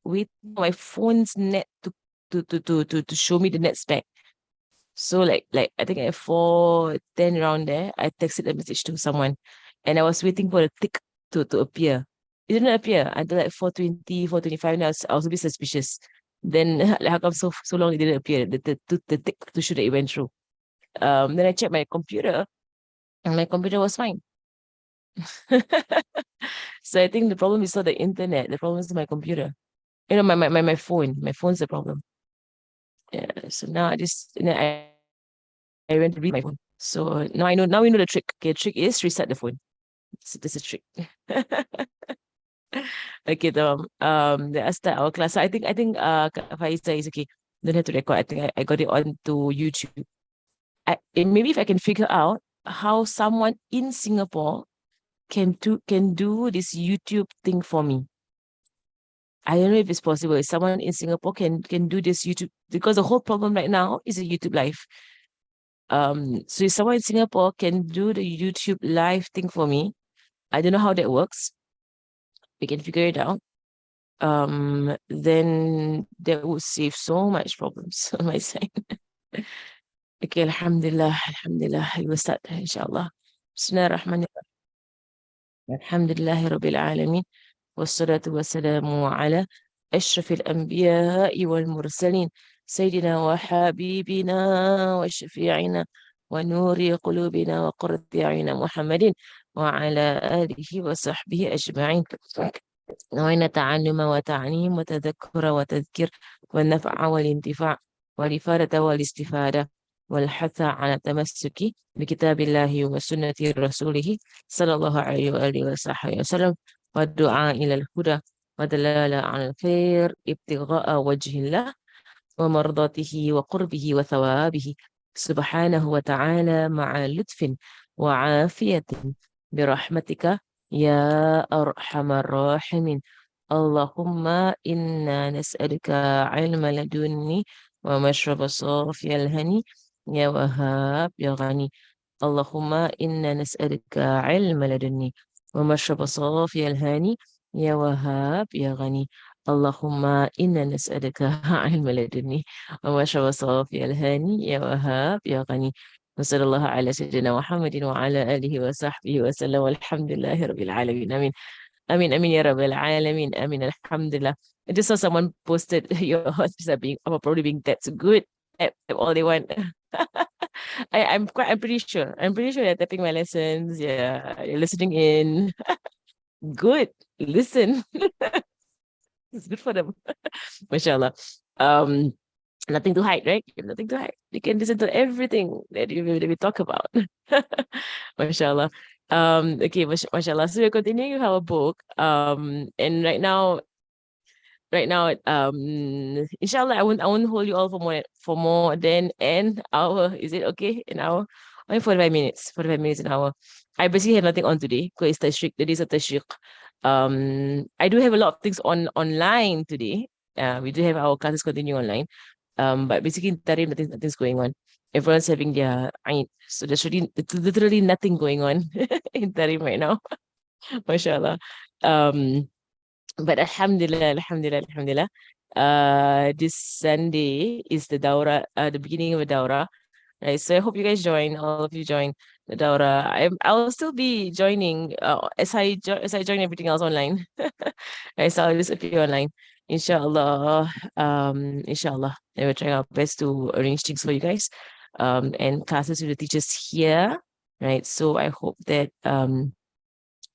waiting for my phone's net to show me the net spec. So like I think at 4:10 around there, I texted a message to someone, and I was waiting for the tick to appear. It didn't appear until like 4:20, 4:25. And I was a bit suspicious. Then like, how come so long it didn't appear? The tick to show that it went through. Then I checked my computer, and my computer was fine. So I think the problem is not the internet. The problem is my computer. You know, my phone. My phone's the problem. Yeah. So now I went to read my phone. So now we know the trick. Okay, the trick is reset the phone. So this is a trick. Okay, let us start our class. So I think Kak Faiza is okay. Don't have to record. I think I got it on to YouTube. Maybe if I can figure out how someone in Singapore can do this YouTube thing for me. I don't know if it's possible. If someone in Singapore can do this YouTube, because the whole problem right now is a YouTube live. So if someone in Singapore can do the YouTube live thing for me, I don't know how that works. We can figure it out. Then that would save so much problems on my side. Okay, Alhamdulillah, Alhamdulillah. We will start, inshallah. Bismillahirrahmanirrahim. Alhamdulillahi Rabbil Alameen. والصلاة والسلام على أشرف الأنبياء والمرسلين سيدنا وحبيبنا وشفيعنا ونور قلوبنا وقرة أعين محمد وعلى آله وصحبه أجمعين. وين تعلم وتعليم وتذكر وتذكير والنفع والانتفاع والإفادة والاستفادة والحث على التمسك بكتاب الله وسنة رسوله صلى الله عليه وآله وصحبه وسلم والدعاء إلى الهدى ودلالة على الخير ابتغاء وجه الله ومرضاته وقربه وثوابه سبحانه وتعالى مع لطف وعافية برحمتك يا أرحم الراحمين. اللهم إنا نسألك علم لدني ومشرب صافي الهني يا وهاب يا غني. اللهم إنا نسألك علم لدني ومشرب صافي الهاني يا وهاب يا غني. اللهم إنا نسألك علم لدني ومشرب صافي الهاني يا وهاب يا غني. وصلى الله على سيدنا محمد وعلى آله وصحبه وسلم والحمد لله رب العالمين. آمين آمين آمين يا رب العالمين. آمين الحمد لله. I just saw someone posted your hospitals are probably being that's good at all they want. I'm pretty sure. I'm pretty sure they're tapping my lessons. Yeah, you're listening in. Good. Listen. It's good for them. Mashallah. Um, Nothing to hide, right? You have nothing to hide. You can listen to everything that we talk about. Mashallah. Okay, mashallah. So we're continuing with our book. And right now, inshallah, I won't hold you all for more than an hour. Is it okay? An hour? Only 45 minutes. 45 minutes an hour. I basically have nothing on today because it's Tashriq, the days of Tashriq. I do have a lot of things online today. We do have our classes continue online. But basically in Tarim, nothing's going on. Everyone's having their Eid. So there's really literally nothing going on in Tarim right now. MashaAllah. Um, but Alhamdulillah. This Sunday is the Dawra, the beginning of the Dawra, right? So I hope you guys join, all of you join the Dawra. I'll still be joining as I join everything else online. Right, so I'll just appear online. Inshallah. Inshallah. And we're trying our best to arrange things for you guys. And classes with the teachers here. Right. So I hope that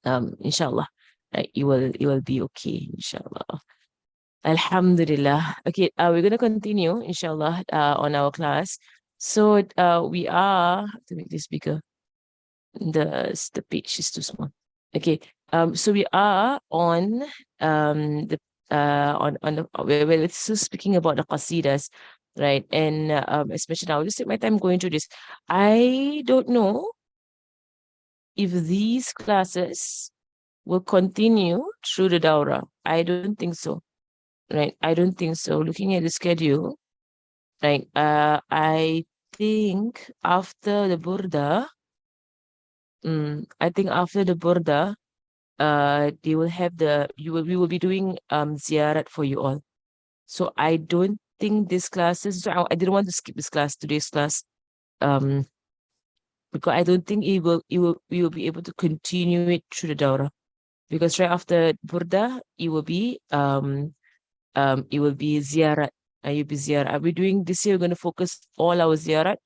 inshallah. Right, it will be okay, inshallah. Alhamdulillah. Okay, we're gonna continue, inshallah, on our class. So we are to make this bigger. The page is too small. Okay. So we are on the on the we're still speaking about the Qasidahs, right? And especially now, I'll just take my time going through this. I don't know if these classes will continue through the Dawra. I don't think so. Right. I don't think so. Looking at the schedule, right? I think after the Burda, I think after the Burda, they will have we will be doing ziyarat for you all. So I don't think this classes, so I didn't want to skip today's class, um, because I don't think we will be able to continue it through the Dawrah. Because right after Burda, it will be ziyarat. You'll be ziyarat. We're doing this year, we're going to focus all our ziyarat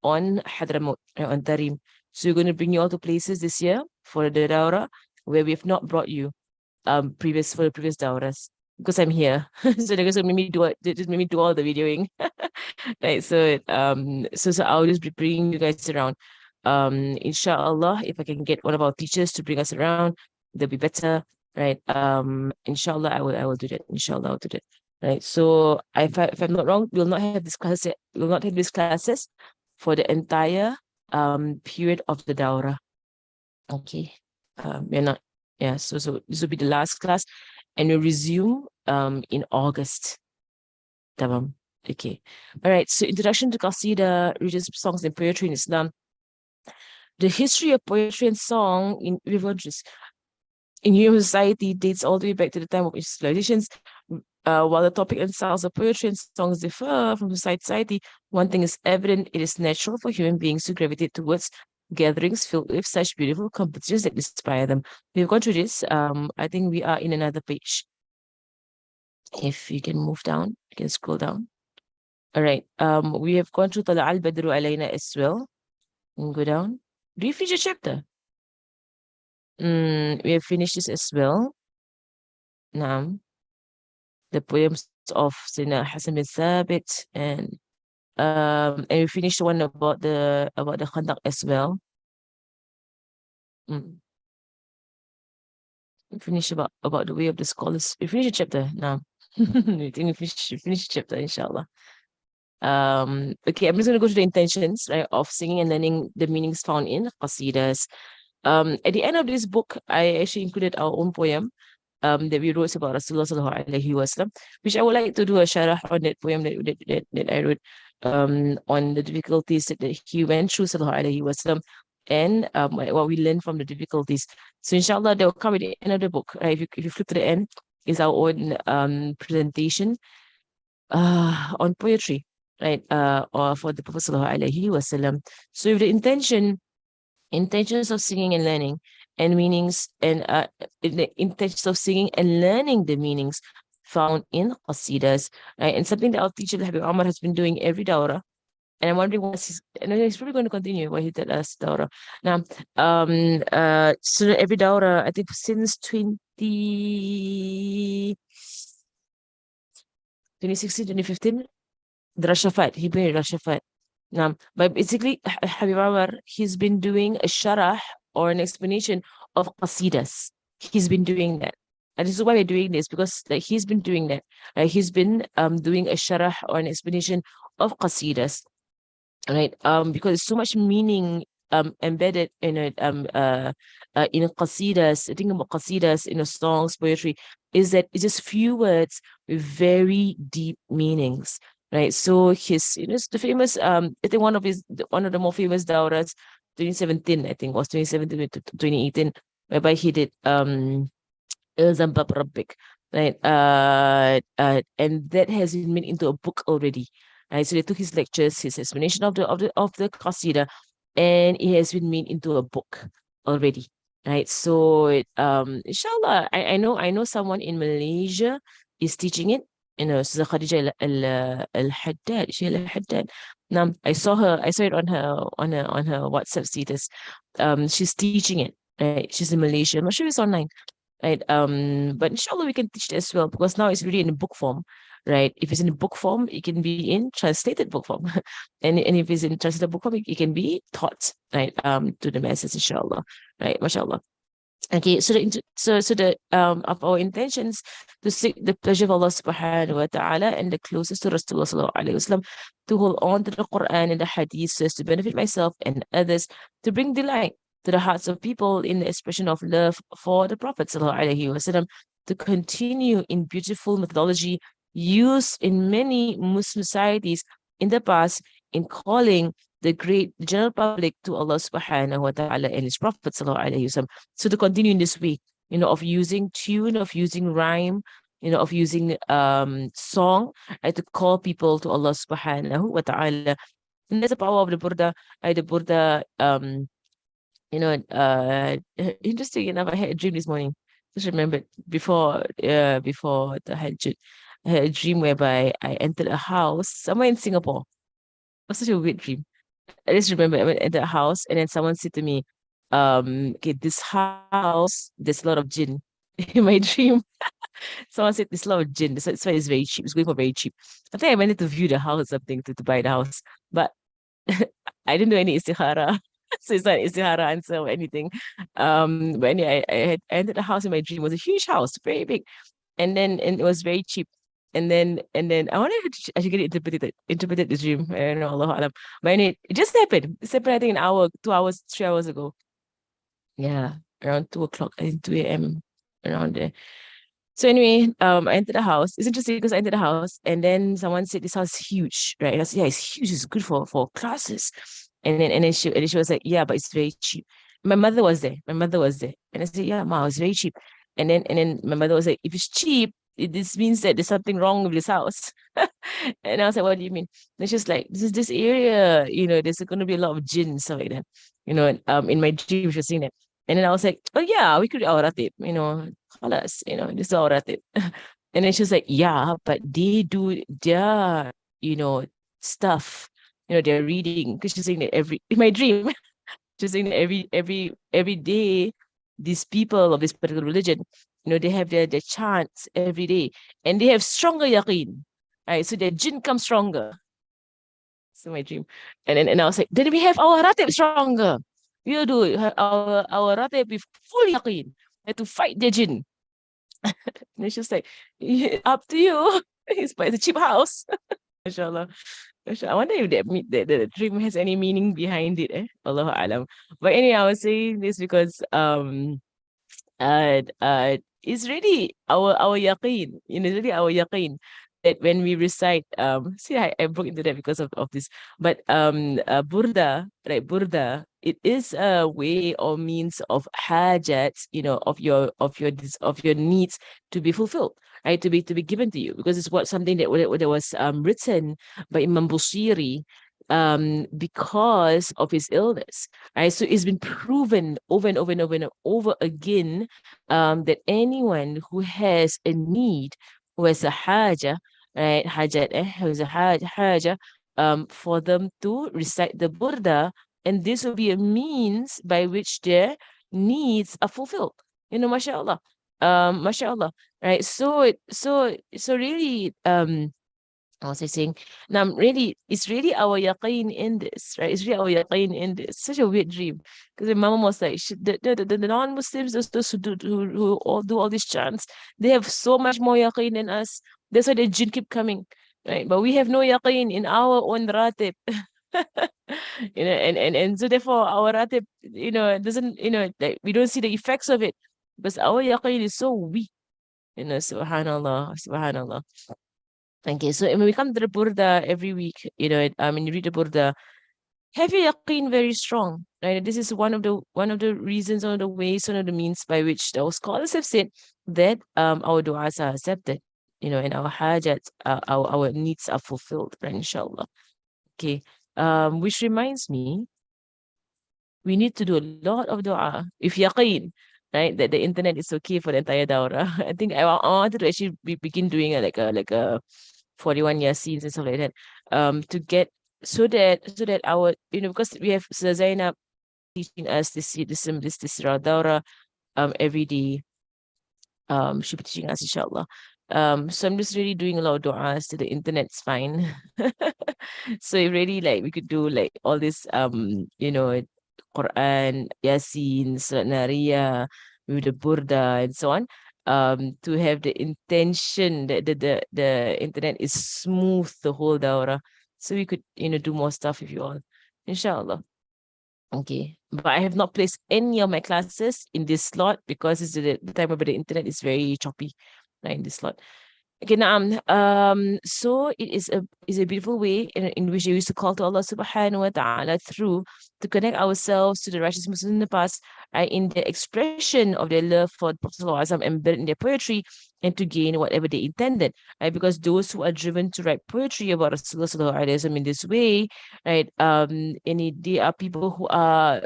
on Hadramaut, on Tarim. So we're going to bring you all to places this year for the Dawrah where we have not brought you for the previous Dawras, because I'm here. So they're going to make me do it, they just make me do all the videoing. Right. So I'll just be bringing you guys around. Inshallah, if I can get one of our teachers to bring us around, that'll be better. Right. Inshallah, I will do that. Inshallah, I'll do that. Right. So if I'm not wrong, we'll not have this class. We'll not have these classes for the entire period of the Dawrah. Okay. We're not. Yeah. So this will be the last class, and we'll resume in August. Tamam. Okay. All right. So introduction to Qasidah, religious songs and poetry in Islam. The history of poetry and song in human society dates all the way back to the time of civilizations. While the topic and styles of poetry and songs differ from society to society, one thing is evident: it is natural for human beings to gravitate towards gatherings filled with such beautiful compositions that inspire them. We've gone through this. I think we are in another page. If you can move down, you can scroll down. All right. We have gone through Tala al-Badru alayna as well. And go down. Do you finish a chapter? We have finished this as well. Naam. The poems of Sayyidina Hassan bin Thabit, and we finished the one about the Khandaq as well. We finished about the way of the scholars. We finished a chapter now. We think we finished a chapter, inshallah. Okay, I'm just going to go to the intentions, right, of singing and learning the meanings found in Qasidahs. At the end of this book, I actually included our own poem that we wrote about Rasulullah sallallahu alaihi wasallam, which I would like to do a sharah on that poem that I wrote on the difficulties that he went through sallallahu alaihi wasallam, and what we learned from the difficulties. So inshallah, they will come at the end of the book. Right? If you flip to the end, is our own presentation on poetry, right? Or for the Prophet sallallahu alaihi wasallam. So with the intentions of singing and learning and meanings, and in the intentions of singing and learning the meanings found in Qasidahs, right? And something that our teacher Habib Omar has been doing every Dawrah. And I'm wondering and he's probably going to continue what he did last Dawrah. Now, so every Dawrah, I think since 2016, 2015, the Rashafat, he made Rashafat. But basically, Habib Omar, he's been doing a sharah or an explanation of Qasidahs. He's been doing that. And this is why we're doing this, because like, he's been doing that. He's been doing a sharah or an explanation of Qasidahs. Right? Because there's so much meaning embedded in it, in Qasidahs. The thing about Qasidahs, songs, poetry, is that it's just few words with very deep meanings. Right. So his, the famous, I think one of the more famous Dawras, 2017, I think was 2017 to 2018, whereby he did Ilzam Bab Rabbik, right? And that has been made into a book already. Right. So they took his lectures, his explanation of the Qasidah, and it has been made into a book already. Right. So inshallah, I know someone in Malaysia is teaching it. Sister Khadija al-Haddad. She al-Haddad. I saw it on her WhatsApp status. She's teaching it. Right? She's in Malaysia. I'm not sure it's online. Right. But inshallah we can teach it as well, because now it's really in book form. Right. If it's in book form, it can be in translated book form. and if it's in translated book form, it can be taught, right, to the masses, inshallah. Right, mashallah. Okay, so the of our intentions to seek the pleasure of Allah subhanahu wa ta'ala and the closest to Rasulullah sallallahu alaihi wasallam, to hold on to the Quran and the Hadith so as to benefit myself and others, to bring delight to the hearts of people in the expression of love for the Prophet sallallahu alaihi wasallam, to continue in beautiful methodology used in many Muslim societies in the past in calling the general public to Allah subhanahu wa ta'ala and his Prophet sallallahu alaihi wasallam. So to continue in this way, of using tune, of using rhyme, of using song, right, to call people to Allah subhanahu wa ta'ala. And that's the power of the Burda. The Burda, interesting enough, I had a dream this morning. Just remembered before the Hajj, I had a dream whereby I entered a house somewhere in Singapore. It was such a weird dream. I just remember I went entered a house and then someone said to me, okay, this house, there's a lot of jinn. In my dream, someone said there's a lot of jinn. That's why it's very cheap. It's going for very cheap. I think I went in to view the house or something to buy the house. But I didn't do any istikhara. So it's not istikhara answer or anything. But anyway, I entered the house in my dream. It was a huge house, very big. And it was very cheap. And then I wanted to actually get it interpreted the dream. I don't know, Allah Alam. But anyway, it just happened. It happened, I think, an hour, 2 hours, 3 hours ago. Yeah, around 2 o'clock, I think 2 a.m. around there. So anyway, I entered the house. It's interesting because I entered the house and then someone said this house is huge, right? And I said, yeah, it's huge. It's good for classes. And then she was like, yeah, but it's very cheap. My mother was there. My mother was there, and I said, yeah, ma, it's very cheap. And then my mother was like, if it's cheap, this means that there's something wrong with this house. And I was like, what do you mean? And she's like, this area, there's going to be a lot of jinn and stuff like that. In my dream, she was saying that. And then I was like, oh yeah, we could aurat it, خلاص, just aurat it. And then she was like, yeah, but they do their, stuff, they're reading. Because she's saying that in my dream, she's saying that every day, these people of this particular religion, they have their chants every day. And they have stronger yaqeen. Right? So their jinn comes stronger. So my dream. And I was like, then we have our ratib stronger. You do our ratib with full yaqeen. Have to fight the jinn. And it's just like, yeah, up to you. It's a cheap house. Mashallah. I wonder if the dream has any meaning behind it, Allahu Alam. But anyway, I was saying this because it's really our yaqeen, it's really our yaqeen that when we recite, see, I broke into that because of this, but burda, right, burda, it is a way or means of hajat, of your needs to be fulfilled, right, to be given to you, because it's something that was written by Imam Busiri because of his illness, right? So it's been proven over and over and over and over again that anyone who has a need, who has a haja, right, hajat, who has a haja, for them to recite the burda, and this will be a means by which their needs are fulfilled. Mashallah, mashallah, right? So really, I was saying, now really, it's really our yaqeen in this, right? It's really our yaqeen in this. Such a weird dream. Because my mom was like, the non-Muslims, those who all do all these chants, they have so much more yaqeen than us. That's why the jinn keep coming, right? But we have no yaqeen in our own ratib. And so therefore our ratib, doesn't, like, we don't see the effects of it because our yaqeen is so weak. Subhanallah, subhanallah. Okay, so when we come to the Burda every week, when you read the Burda, have your yaqeen very strong, right? This is one of the reasons, one of the ways, one of the means by which those scholars have said that our du'as are accepted, and our hajats, our needs are fulfilled, right? Inshallah. Okay. Which reminds me, we need to do a lot of dua if yaqeen, right? That the internet is okay for the entire dawrah. I think I wanted to actually begin doing like a 41 yasin and stuff like that. To get so that our, because we have Sir Zainab teaching us this dawrah every day. She'll be teaching us, inshallah. So I'm just really doing a lot of du'as to the internet's fine. So it really, like, we could do like all this Quran, Yasin, Surat Nariyah, with the Burda and so on. To have the intention that the internet is smooth the whole dawrah. So we could, do more stuff with you all. Inshallah. Okay, but I have not placed any of my classes in this slot because it's the time where the internet is very choppy, right, in this slot. Okay, naam. So it is a beautiful way in which we used to call to Allah subhanahu wa ta'ala through to connect ourselves to the righteous Muslims in the past, in the expression of their love for the Prophet Sallallahu Alaihi Wasallam embedded in their poetry and to gain whatever they intended. Right? Because those who are driven to write poetry about Rasulullah Sallallahu Alaihi Wasallam in this way, right, they are people who are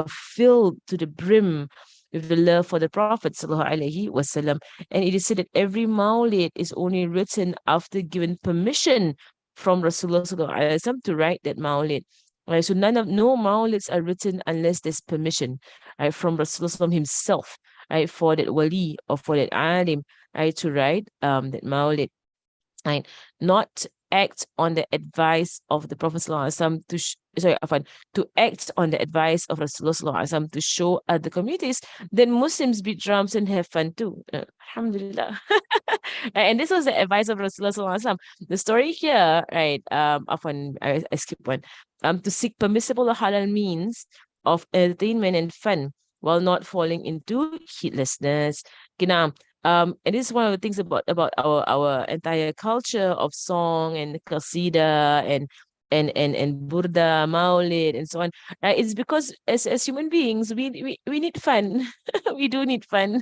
filled to the brim with the love for the Prophet Sallallahu Alaihi Wasallam. And it is said that every Maulid is only written after given permission from Rasulullah Sallallahu Alaihi Wasallam to write that Maulid. Right, so no Maulids are written unless there's permission, right, from Rasulullah Sallallahu himself, right, for that wali or for that alim, right, to write that Maulid, right, not act on the advice of the Prophet ﷺ to act on the advice of Rasulullah ﷺ to show other communities that Muslims beat drums and have fun too. Alhamdulillah. And this was the advice of Rasulullah ﷺ. The story here, right, I skipped one. To seek permissible or halal means of entertainment and fun while not falling into heedlessness. Okay, now, and this is one of the things about our entire culture of song and qasida and burda, maulid, and so on. Right? It's because as human beings, we need fun. We do need fun.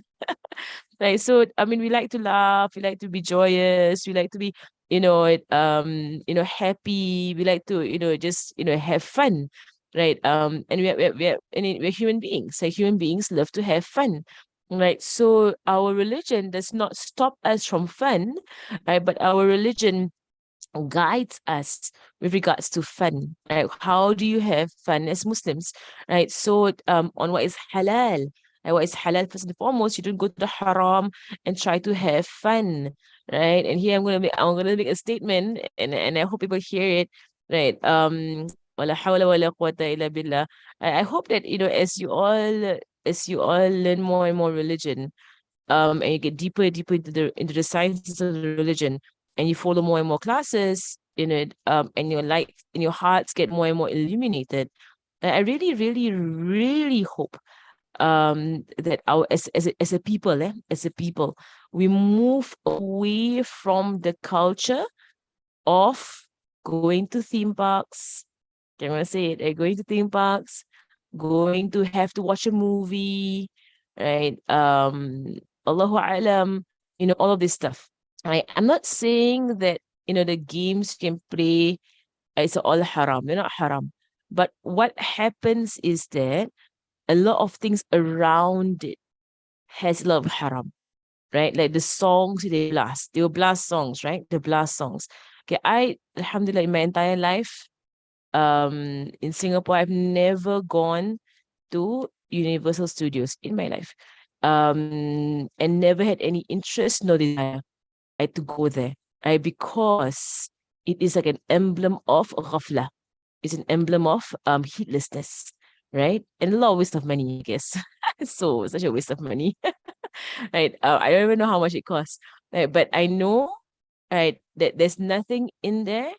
Right. So I mean, we like to laugh, we like to be joyous, we like to be, happy. We like to, just, have fun. Right. And we're human beings. So human beings love to have fun. Right. So our religion does not stop us from fun, right? But our religion guides us with regards to fun, right? How do you have fun as Muslims, right? So on what is halal, right? What is halal, first and foremost, you don't go to the haram and try to have fun, right? And here I'm gonna make a statement, and I hope people hear it, right? Wala hawla wala quwwata illa billah. I hope that as you all learn more and more religion, and you get deeper and deeper into the sciences of the religion, and you follow more and more classes in it, and your light and your hearts get more and more illuminated. I really, really, really hope that our as a people, as a people, we move away from the culture of going to theme parks. I'm gonna say it, going to theme parks, going to have to watch a movie, right? Allahu Alam, all of this stuff. I'm not saying that, the games you can play, it's all haram. They're not haram. But what happens is that a lot of things around it has a lot of haram, right? Like the songs they will blast songs, right? The blast songs. Okay, alhamdulillah, in my entire life, in Singapore, I've never gone to Universal Studios in my life. And never had any interest nor desire to go there. Because it is like an emblem of ghafla. It's an emblem of heedlessness, right? And a lot of waste of money, I guess. So such a waste of money. Right. I don't even know how much it costs. Right. But I know, right, that there's nothing in there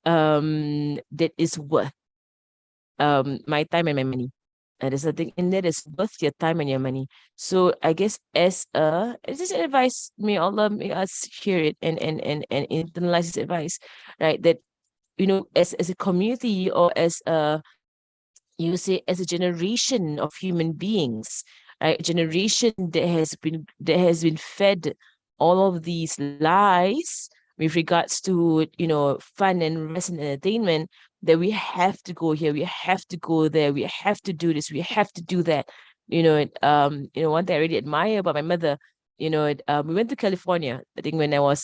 that is worth my time and my money. There's nothing in there that's worth your time and your money. So I guess it's just advice, may Allah make us hear it and internalize this advice, right? That, as a community, or as as a generation of human beings, right? A generation that has been fed all of these lies with regards to, fun and rest and entertainment, that we have to go here, we have to go there, we have to do this, we have to do that. One thing I really admire about my mother, we went to California, I think when I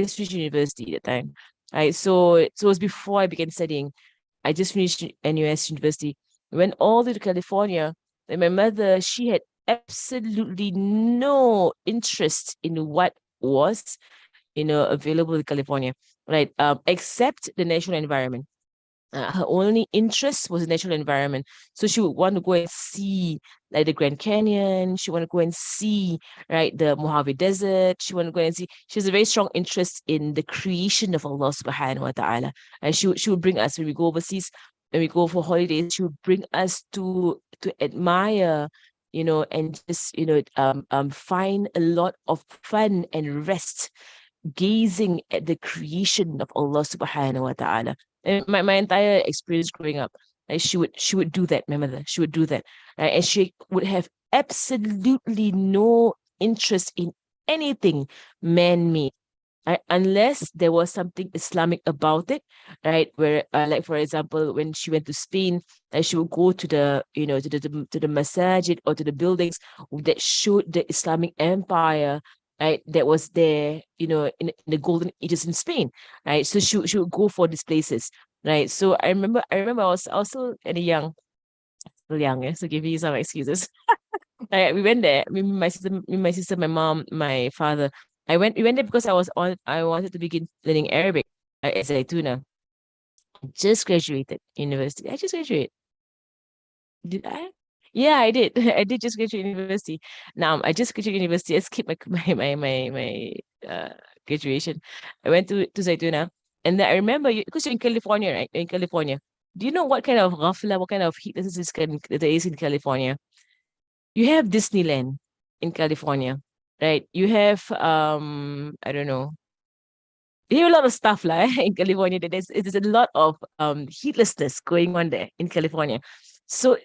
just finished university at the time. Right. So it was before I began studying. I just finished NUS University. We went all the way to California. And my mother, she had absolutely no interest in what was, available in California, right? Except the natural environment. Her only interest was the natural environment. So she would want to go and see like the Grand Canyon. She want to go and see, right, the Mojave Desert. She want to go and see. She has a very strong interest in the creation of Allah subhanahu wa ta'ala. And she would bring us when we go overseas, when we go for holidays, she would bring us to admire and just, find a lot of fun and rest gazing at the creation of Allah subhanahu wa ta'ala. And my entire experience growing up, like she would do that, my mother. She would do that. Right? And she would have absolutely no interest in anything man-made. Right? Unless there was something Islamic about it, right? Where, like for example, when she went to Spain, she would go to the, to the masajid or to the buildings that showed the Islamic empire, right? That was there, in the golden ages in Spain, right? So she would go for these places, right? So I remember I was still kind of young, still young, so give me some excuses. We went there. Me, my sister, my mom, my father. We went there because I wanted to begin learning Arabic at Zaytuna. Just graduated university. I just graduated. Did I? Yeah, I did. I did just graduate university. Now I just graduated university. I skipped my graduation. I went to Zaytuna, and then I remember you because you're in California, right? You're in California. Do you know what kind of ghafla, what kind of heat there is in California? You have Disneyland in California, right? You have I don't know. You have a lot of stuff in California. There's a lot of heatlessness going on there in California. So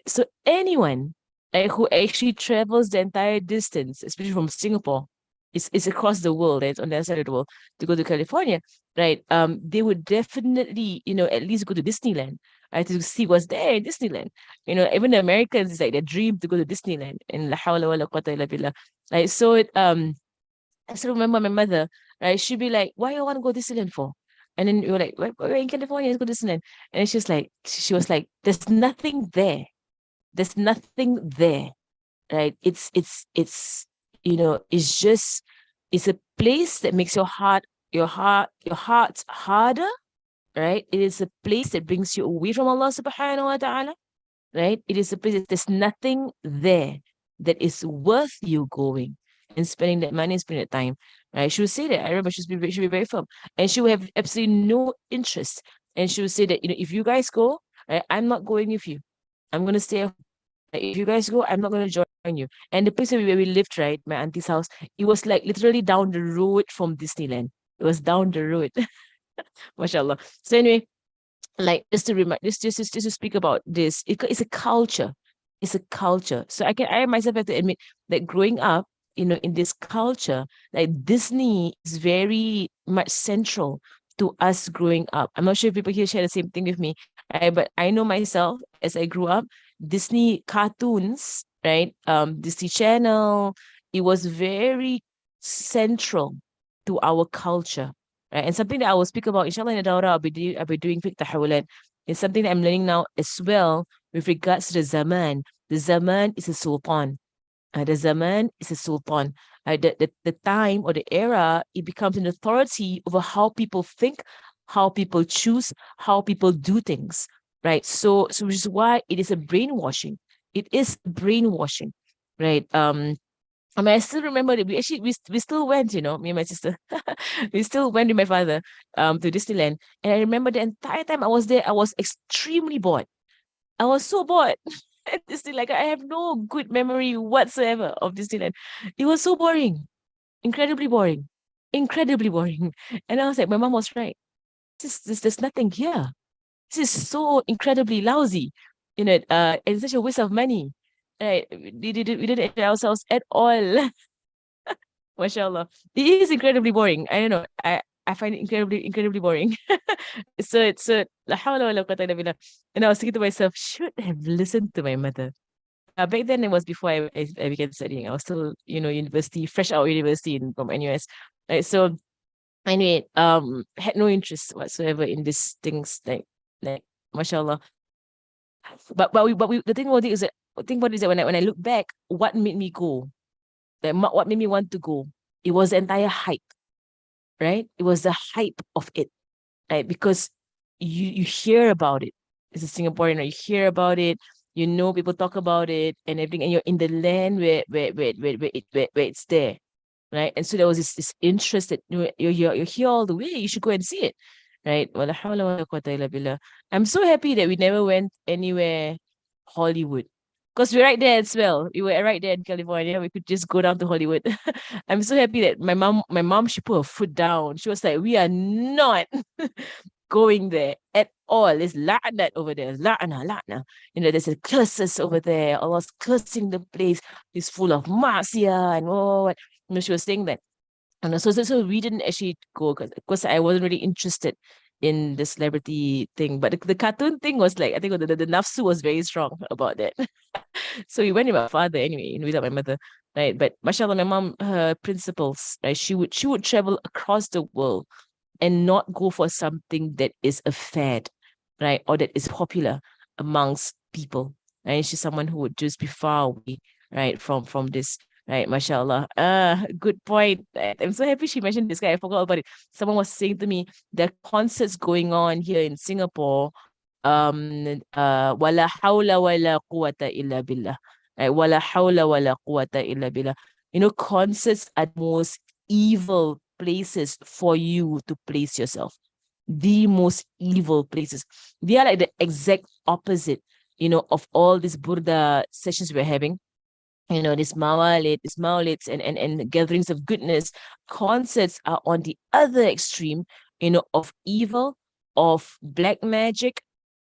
anyone who actually travels the entire distance, especially from Singapore, it's across the world, it's on the other side of the world, to go to California, right? They would definitely, at least go to Disneyland, right? To see what's there in Disneyland. Even the Americans, it's like their dream to go to Disneyland. And la hawla wa la quwwata illa billah. Like so it I still remember my mother, right? She'd be like, "Why you want to go Disneyland for?" And then we were like, "We're in California, let's go Disneyland." And she was like, "There's nothing there. There's nothing there, right? It's just, it's a place that makes your heart harder, right? It is a place that brings you away from Allah subhanahu wa ta'ala, right? It is a place that there's nothing there that is worth you going and spending that money and spending that time, right? She would say that. I remember she'd be very firm, and she would have absolutely no interest. And she would say that, if you guys go, right, I'm not going with you. I'm gonna stay. Like, if you guys go, I'm not gonna join you. And the place where we lived, right, my auntie's house, it was like literally down the road from Disneyland. It was down the road, mashallah. So anyway, like just to remind just to speak about this, it's a culture. It's a culture. So I myself have to admit that growing up, in this culture, like Disney is very much central to us growing up. I'm not sure if people here share the same thing with me, right? But I know myself, as I grew up, Disney cartoons, right? Disney Channel, it was very central to our culture, right? And something that I will speak about, inshallah, in the Dawra, I'll be doing fiqh tahawulat. It's something that I'm learning now as well with regards to the Zaman. The Zaman is a sultan. The Zaman is a sultan. The time or the era, it becomes an authority over how people think, how people choose, how people do things, right? So which is why it is a brainwashing. It is brainwashing, right? I mean, I still remember that we still went, me and my sister, we still went with my father to Disneyland. And I remember the entire time I was there, I was extremely bored. I was so bored at Disneyland. Like, I have no good memory whatsoever of Disneyland. It was so boring, incredibly boring, incredibly boring. And I was like, my mom was right. There's nothing here. This is so incredibly lousy, and such a waste of money. Right? We didn't enjoy ourselves at all. Mashallah. It is incredibly boring. I don't know. I find it incredibly boring. So la hawla wa la quwwata illa billah. And I was thinking to myself, should have listened to my mother. Back then it was before I began studying. I was still, university, fresh out of university from NUS. Right. So anyway, had no interest whatsoever in these things, like mashallah. But the thing about it is that when I look back, what made me go? What made me want to go? It was the entire hype, right? It was the hype of it, right? Because you hear about it as a Singaporean, right? You hear about it, people talk about it and everything, and you're in the land where it's there, right? And so there was this interest that you're here all the way. You should go and see it, right? Wala hawla wala quwwata illa billah. I'm so happy that we never went anywhere Hollywood. Because we're right there as well. We were right there in California. We could just go down to Hollywood. I'm so happy that my mom, she put her foot down. She was like, we are not going there at all. There's la'nat over there. La'na, la'na. There's a curses over there. Allah's cursing the place. It's full of masya and what. She was saying that. And so we didn't actually go because I wasn't really interested in the celebrity thing. But the cartoon thing was like, I think the nafsu was very strong about that. So we went with my father anyway, without my mother, right? But mashallah, my mom, her principles, right? She would travel across the world and not go for something that is a fad, right? Or that is popular amongst people. Right? She's someone who would just be far away, right, from this. Right, mashallah. Good point. I'm so happy she mentioned this guy. I forgot about it. Someone was saying to me, there are concerts going on here in Singapore, wala hawla wala quwwata illa billah. Right? Wala hawla wala quwwata illa billah. Concerts are the most evil places for you to place yourself. The most evil places. They are like the exact opposite, of all these Burda sessions we're having. This mawalids and gatherings of goodness. Concerts are on the other extreme, of evil, of black magic,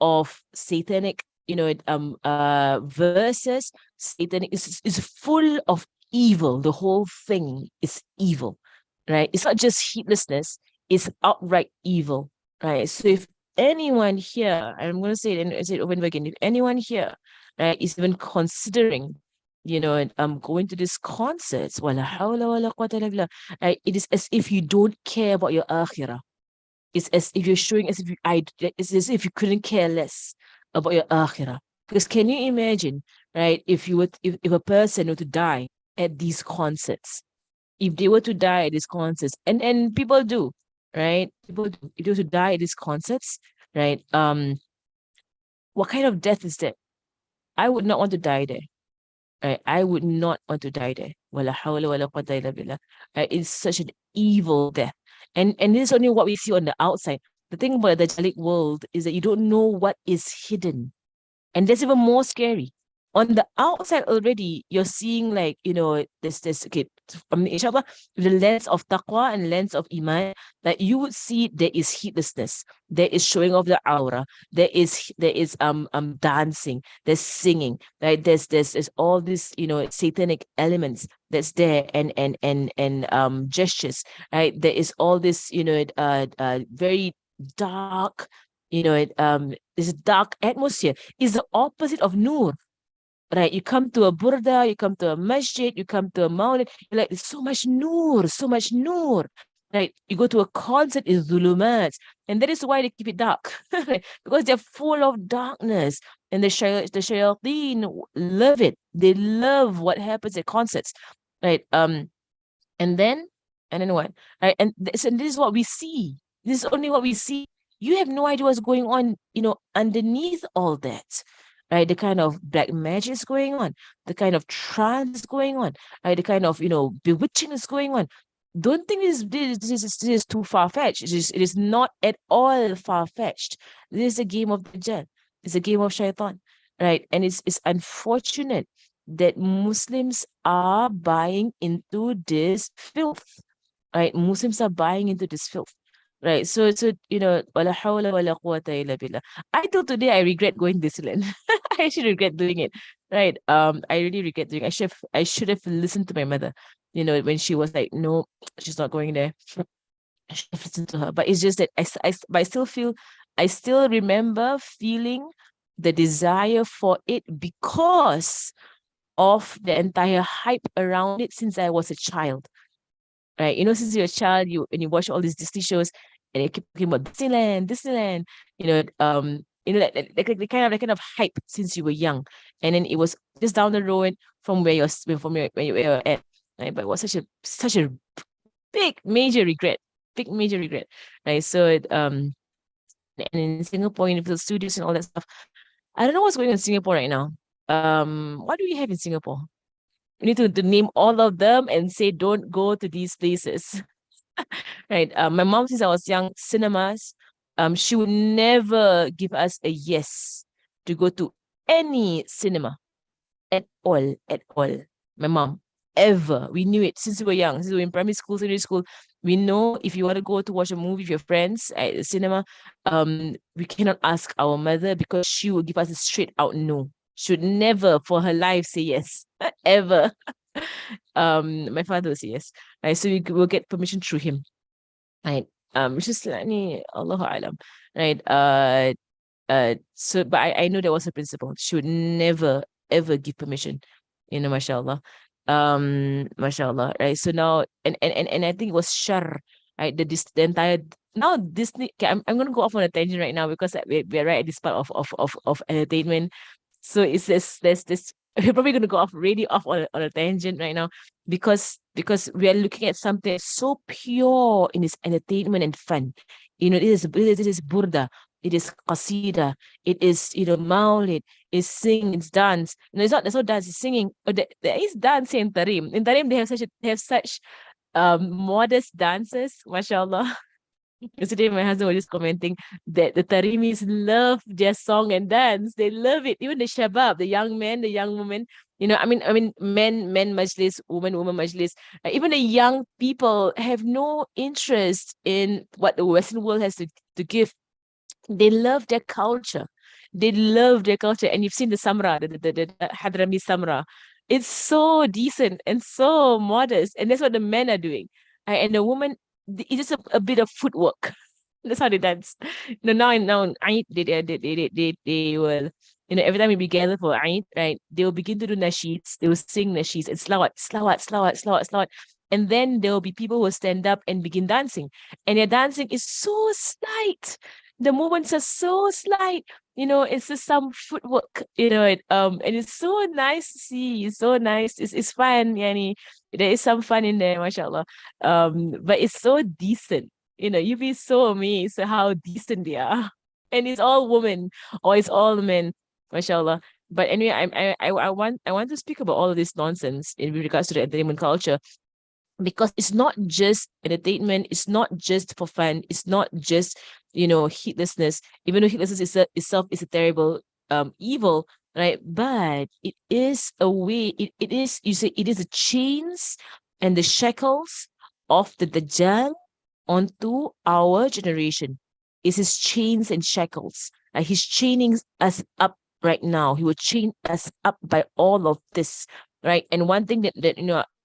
of satanic, verses. Satanic is full of evil. The whole thing is evil, right? It's not just heedlessness, it's outright evil, right? So if anyone here, I'm going to say it and say it over and over again, if anyone here, right, is even considering, going to these concerts, wala hawla wala quwwata illa billah, right, it is as if you don't care about your akhirah. It's as if you're showing it's as if you couldn't care less about your akhirah. Because can you imagine, right, if a person were to die at these concerts, if they were to die at these concerts, and people do, right? People do, if they were to die at these concerts, right? What kind of death is that? I would not want to die there. Right? I would not want to die there. Wala hawla wala quwwata illa billah. It's such an evil death. And this is only what we see on the outside. The thing about the Dajjalic world is that you don't know what is hidden. And that's even more scary. On the outside already, you're seeing like, this okay, inshallah, the lens of taqwa and lens of iman, that you would see there is heedlessness, there is showing of the aura, there is dancing, there's singing, right? There's all this, satanic elements that's there, and gestures, right? There is all this, very dark, this dark atmosphere is the opposite of nur, right? You come to a burda, you come to a masjid, you come to a maulid, you're like, there's so much nur, so much nur, right? You go to a concert, it's zulumat, and that is why they keep it dark, because they're full of darkness, and the shayateen love it. They love what happens at concerts, right? And then, what? Right? And this is what we see. This is only what we see. You have no idea what's going on, underneath all that. Right? The kind of black magic is going on, the kind of trance is going on, right? The kind of, bewitching is going on. Don't think this is too far-fetched. It is not at all far-fetched. This is a game of Dajjal. It's a game of shaitan. Right? And it's unfortunate that Muslims are buying into this filth, right? Muslims are buying into this filth, right? So, wala hawla wala quwwata illa billah. I till today I regret going to Disneyland. I actually regret doing it, right? I really regret doing. I should have listened to my mother, when she was like, no, she's not going there. I should have listened to her. But it's just that but I still remember feeling the desire for it because of the entire hype around it since I was a child. Right? Since you're a child, when you watch all these Disney shows and they keep talking about Disneyland, that kind of hype since you were young. And then it was just down the road from where you're at. Right? But it was such a big major regret. Big major regret. Right. So and in Singapore, Universal Studios and all that stuff. I don't know what's going on in Singapore right now. What do we have in Singapore? We need to name all of them and say don't go to these places. Right. My mom, since I was young, cinemas, she would never give us a yes to go to any cinema. at all, at all. My mom, ever. We knew it since we were young, since we were in primary school, secondary school. We know if you want to go to watch a movie with your friends at the cinema, we cannot ask our mother because she will give us a straight out no. Should never for her life say yes. Ever. My father will say yes. Right. So we will get permission through him. Right. Which is like Allahu Alam. Right. So but I know there was a principle. She would never ever give permission, mashallah. Mashallah, right? So now and I think it was Shar, right? The entire now Disney, okay, I'm gonna go off on a tangent right now because we're right at this part of entertainment. So it's there's this we're probably gonna go off really off on a tangent right now because we are looking at something so pure in its entertainment and fun. This is burda, it is qasida, it is maulid, it's sing, it's dance. No, it's not. There's no dance. It's singing. There is dancing in Tarim. In Tarim, they have such modest dances, mashallah. Yesterday, my husband was just commenting that the Tarimis love their song and dance. They love it. Even the shabab, the young men, the young women. I mean, men majlis, woman majlis. Even the young people have no interest in what the Western world has to give. They love their culture. They love their culture. And you've seen the Samra, the Hadrami Samra. It's so decent and so modest. And that's what the men are doing. And the woman, it's just a bit of footwork. That's how they dance. Now Eid, they will, every time we gather for Eid, right, they will begin to do nasheeds. They will sing nasheeds and slawat, slawat, slawat, slawat, slawat. And then there will be people who will stand up and begin dancing. And their dancing is so slight. The movements are so slight. It's just some footwork, and it's so nice to see. It's so nice. It's fun, yani. There is some fun in there, mashallah. But it's so decent. You'd be so amazed at how decent they are. And it's all women or it's all men, mashallah. But anyway, I want to speak about all of this nonsense in regards to the entertainment culture because it's not just entertainment, it's not just for fun, it's not just heedlessness, even though heedlessness itself is a terrible evil, right? But it is a way, it is, you say, it is the chains and the shackles of the Dajjal onto our generation. Is his chains and shackles. He's chaining us up right now. He will chain us up by all of this, right? And one thing that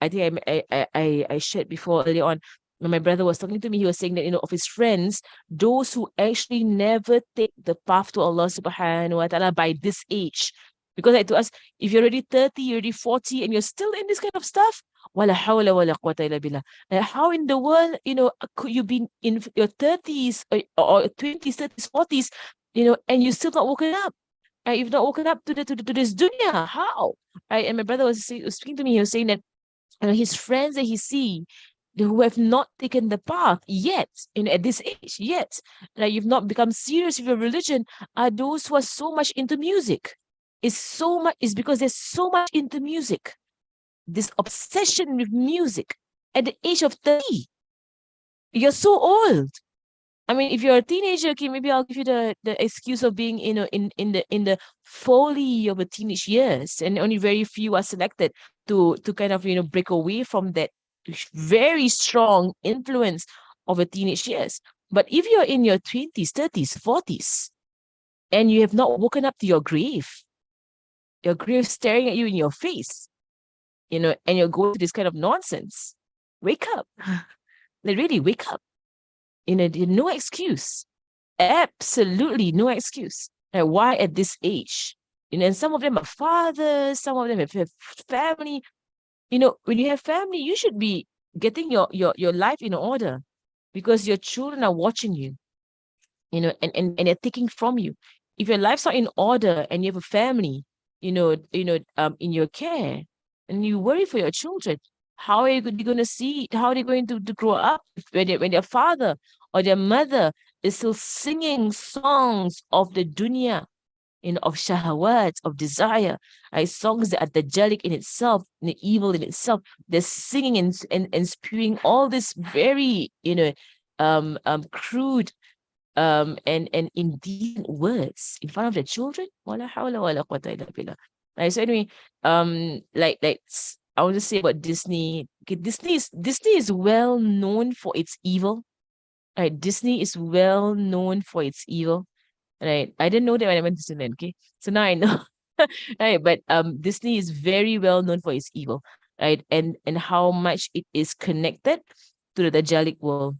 I think I shared before earlier on, when my brother was talking to me, he was saying that of his friends, those who actually never take the path to Allah subhanahu wa ta'ala by this age. Because like to us, if you're already 30, you're already 40, and you're still in this kind of stuff, wala hawla wala quwwata illa billah. How in the world, could you be in your 30s or 20s, 30s, 40s, and you still not woken up? You've not woken up to this dunya. How? And my brother was speaking to me. He was saying that his friends that he see who have not taken the path yet, at this age yet, you've not become serious with your religion, are those who are so much into music. It's because they're so much into music. This obsession with music at the age of 30. You're so old. I mean, if you're a teenager, okay, maybe I'll give you the excuse of being, in the folly of the teenage years, and only very few are selected to kind of break away from that very strong influence of the teenage years. But if you're in your 20s, 30s, 40s, and you have not woken up to your grave staring at you in your face, and you're going to this kind of nonsense, wake up. Like, really, wake up. No excuse. Absolutely no excuse. Like, why at this age? And some of them are fathers, some of them have family. When you have family, you should be getting your life in order because your children are watching you, and they're taking from you. If your life's not in order and you have a family, in your care, and you worry for your children, how are you going to see? How are they going to grow up when their father or their mother is still singing songs of the dunya, of shahawat, of desire, right? Songs that are dajjalic in itself, the evil in itself. They're singing and spewing all this very, crude and indecent words in front of the children. Wala hawla wala quwwata illa billah. Right. So anyway, I want to say about Disney. Okay, Disney is well known for its evil. Right. Disney is well known for its evil. Right. I didn't know that when I went to Disneyland. Okay. So now I know. Right. But Disney is very well known for its evil. Right. And how much it is connected to the Dajjalic world.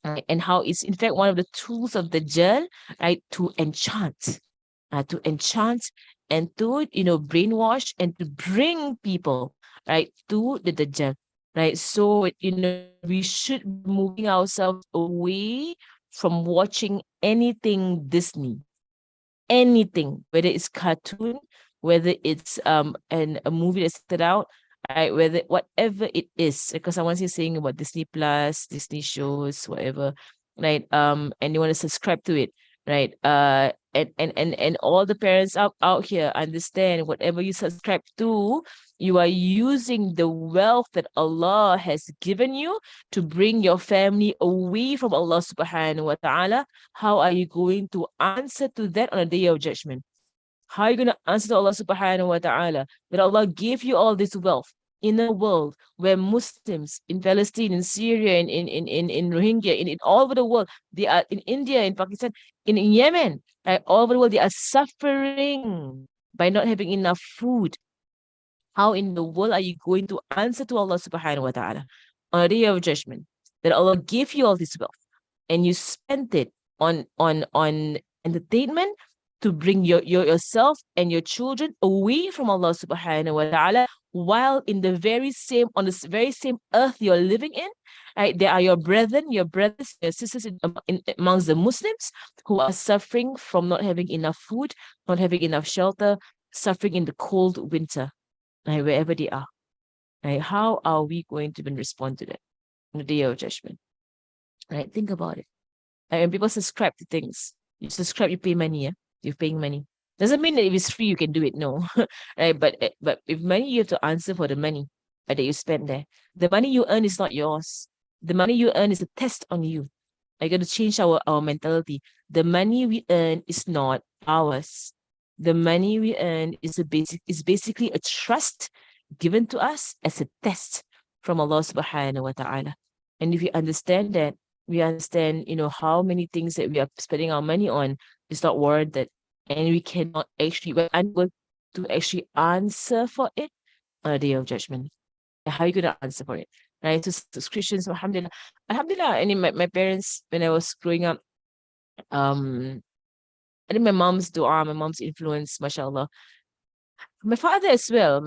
Right? And how it's in fact one of the tools of the Dajjal, right, to enchant and to brainwash and to bring people right to the Dajjal. Right. So we should be moving ourselves away from watching anything Disney, anything, whether it's cartoon, whether it's a movie that's set out, right, whether whatever it is, because someone's here saying about Disney Plus, Disney shows, whatever, right? And you want to subscribe to it, right? And all the parents out here understand whatever you subscribe to, you are using the wealth that Allah has given you to bring your family away from Allah subhanahu wa ta'ala. How are you going to answer to that on a day of judgment? How are you going to answer to Allah subhanahu wa ta'ala that Allah gave you all this wealth in a world where Muslims in Palestine, in Syria, in Rohingya, in all over the world, they are in India, in Pakistan, in Yemen, right, all over the world, they are suffering by not having enough food. How in the world are you going to answer to Allah subhanahu wa ta'ala on a day of judgment that Allah gave you all this wealth and you spent it on entertainment to bring yourself and your children away from Allah subhanahu wa ta'ala, while in the very same on the very same earth you're living in, right, there are your brethren, your brothers, your sisters amongst the Muslims who are suffering from not having enough food, not having enough shelter, suffering in the cold winter, right, wherever they are. Right? How are we going to even respond to that on the day of judgment? Right? Think about it. Like when people subscribe to things, you subscribe, you pay money, yeah? You're paying money. Doesn't mean that if it's free, you can do it. No. Right? But if money, you have to answer for the money that you spend there. The money you earn is not yours. The money you earn is a test on you. I got to change our mentality. The money we earn is not ours. The money we earn is basically a trust given to us as a test from Allah subhanahu wa ta'ala. And if you understand that, we understand, how many things that we are spending our money on is not warranted. And we cannot actually, we're unable to actually answer for it on a day of judgment. How are you going to answer for it? Right? So, Christians, alhamdulillah. Alhamdulillah, I mean, my parents, when I was growing up, I think my mom's dua, my mom's influence, mashallah. My father as well.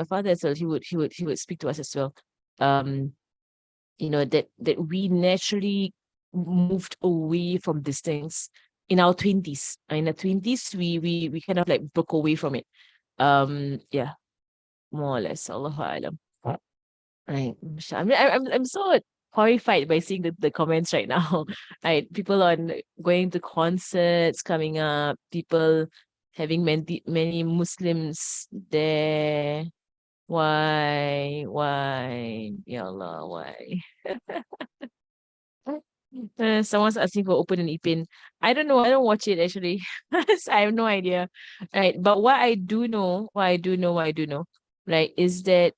He would speak to us as well. That we naturally moved away from these things in our 20s. In our 20s, we kind of like broke away from it. Yeah, more or less. Allahu Alam. Right. I'm so horrified by seeing the comments right now. Right. People on going to concerts coming up, people having many Muslims there. Why? Ya Allah, why? Someone's asking for Open and Ipin. I don't know. I don't watch it actually. So I have no idea. Right. But what I do know, right, is that,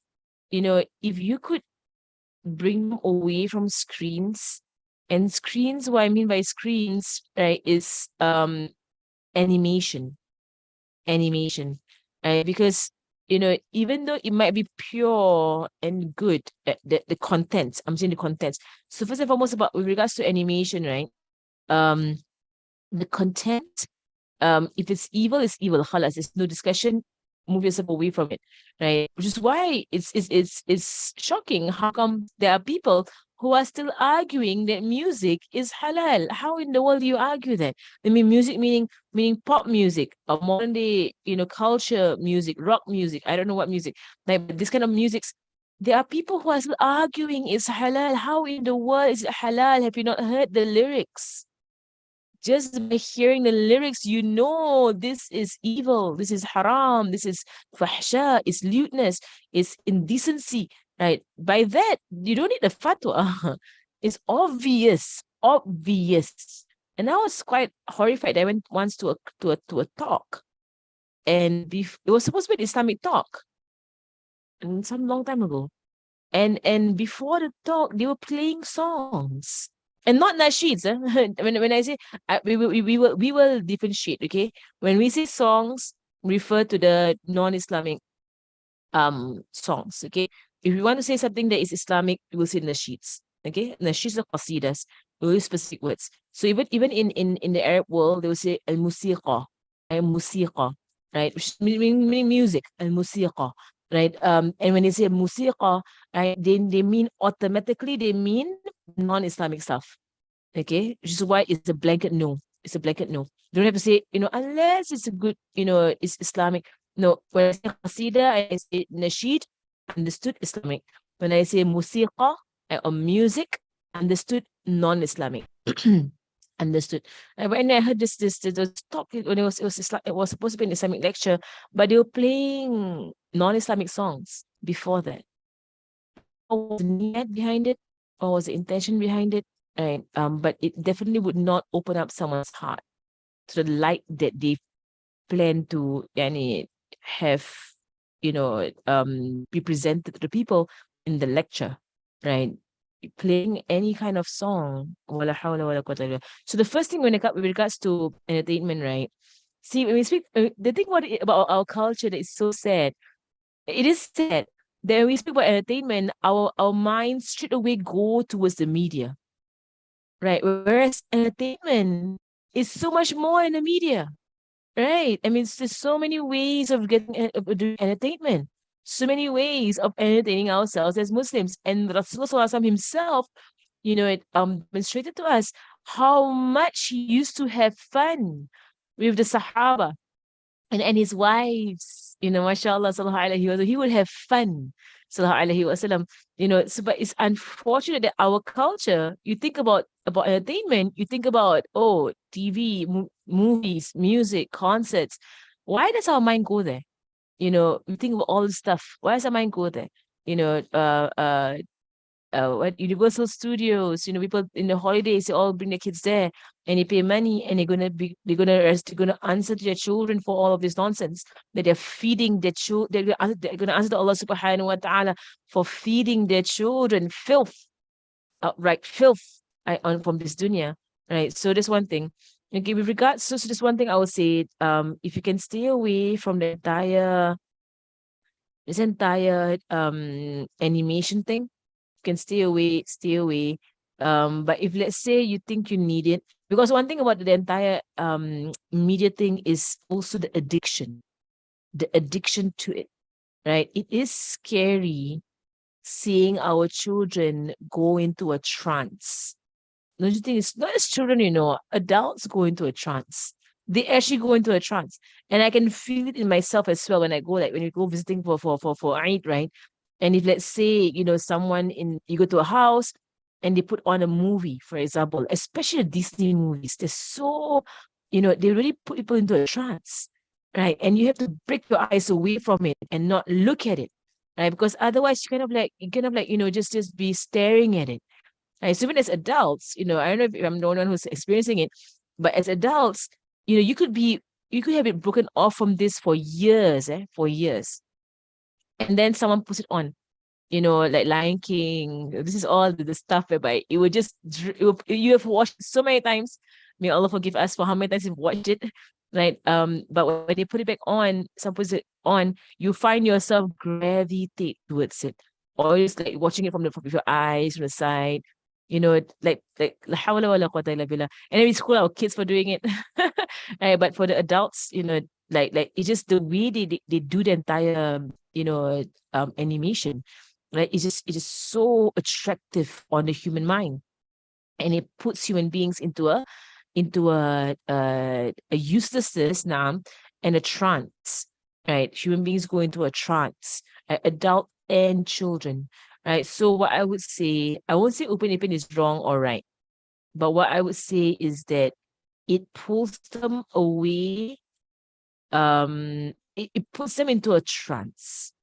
if you could bring them away from screens, and screens, what I mean by screens, right, is animation. Right? Because even though it might be pure and good, the contents, I'm saying the contents. So first and foremost, about with regards to animation, right? The content, if it's evil, it's evil. Khalas, there's no discussion. Move yourself away from it, right? Which is why it's shocking. How come there are people who are still arguing that music is halal? How in the world do you argue that? I mean, music meaning pop music, or modern day, culture music, rock music. I don't know what music. Like this kind of music. There are people who are still arguing it's halal. How in the world is it halal? Have you not heard the lyrics? Just by hearing the lyrics, this is evil, this is haram, this is fahsha, it's lewdness, it's indecency, right? By that, you don't need a fatwa. It's obvious. And I was quite horrified. I went once to a talk, and it was supposed to be an Islamic talk, and some long time ago. And before the talk, they were playing songs, and not nasheeds. When I say we will differentiate. Okay, when we say songs, refer to the non-Islamic songs. Okay, if you want to say something that is Islamic, we will say nasheeds. Okay, nasheeds are Qasidahs. We will use specific words. So even in the Arab world, they will say al musiqa, al musiqa, right, which is meaning music, al musiqa, right. And when they say musiqa, right, they mean automatically they mean non-Islamic stuff. Okay, which is why it's a blanket no. It's a blanket no. You don't have to say, unless it's a good, it's Islamic. No, when I say qasida, I say nasheed, understood Islamic. When I say musiqa or music, understood non-Islamic. Understood. And when I heard this talk, when it was supposed to be an Islamic lecture, but they were playing non-Islamic songs before that. What was the need behind it? What was the intention behind it? Right. But it definitely would not open up someone's heart to the light that they plan to have, be presented to the people in the lecture, right? Playing any kind of song. Wala hawla wala quwwata illa billah. So the first thing when it comes with regards to entertainment, right? See, when we speak, the thing about our culture that is so sad, it is sad that when we speak about entertainment, our minds straight away go towards the media, right? Whereas entertainment is so much more in the media, right? I mean, there's so many ways of of doing entertainment, so many ways of entertaining ourselves as Muslims. And Rasulullah SAW himself, it demonstrated to us how much he used to have fun with the Sahaba and his wives, mashallah, sallallahu alaihi wasallam, he would have fun, sallallahu alaihi wasallam, so but it's unfortunate that our culture, you think about entertainment, you think about, oh, TV, movies, music, concerts. Why does our mind go there? We think about all this stuff. Why does our mind go there? You know, what Universal Studios, people in the holidays, they all bring their kids there and they pay money and they're gonna answer to their children for all of this nonsense that they're feeding their children. They're gonna answer to Allah subhanahu wa ta'ala for feeding their children filth, outright filth, from this dunya. Right. So that's one thing. Okay, with regards so this one thing I would say, if you can stay away from this entire animation thing, can stay away, stay away. But if let's say you think you need it, because one thing about the entire media thing is also the addiction to it, right? It is scary seeing our children go into a trance. Don't you think it's not just children, adults go into a trance. They actually go into a trance. And I can feel it in myself as well when I go, like when you go visiting for Eid, right? And if let's say, someone you go to a house and they put on a movie, for example, especially the Disney movies, they're so, they really put people into a trance, right? And you have to break your eyes away from it and not look at it, right? Because otherwise you kind of like, just be staring at it. Right? So even as adults, I don't know if I'm the only one who's experiencing it, but as adults, you could have it broken off from this for years, for years. And then someone puts it on, like Lion King. This is all the stuff whereby it would just, you have watched so many times. May Allah forgive us for how many times you've watched it, right? But when they put it back on, someone puts it on, you find yourself gravitate towards it, or just like watching it with your eyes from the side, like la hawla wa la quwwata illa billah. And then we school our kids for doing it, right? But for the adults, like it's just the way they do the entire, animation, right? It is so attractive on the human mind, and it puts human beings into a uselessness now, and a trance, right? Human beings go into a trance, adult and children, right? So what I would say, I won't say open is wrong or right, but what I would say is that it pulls them away, it puts them into a trance,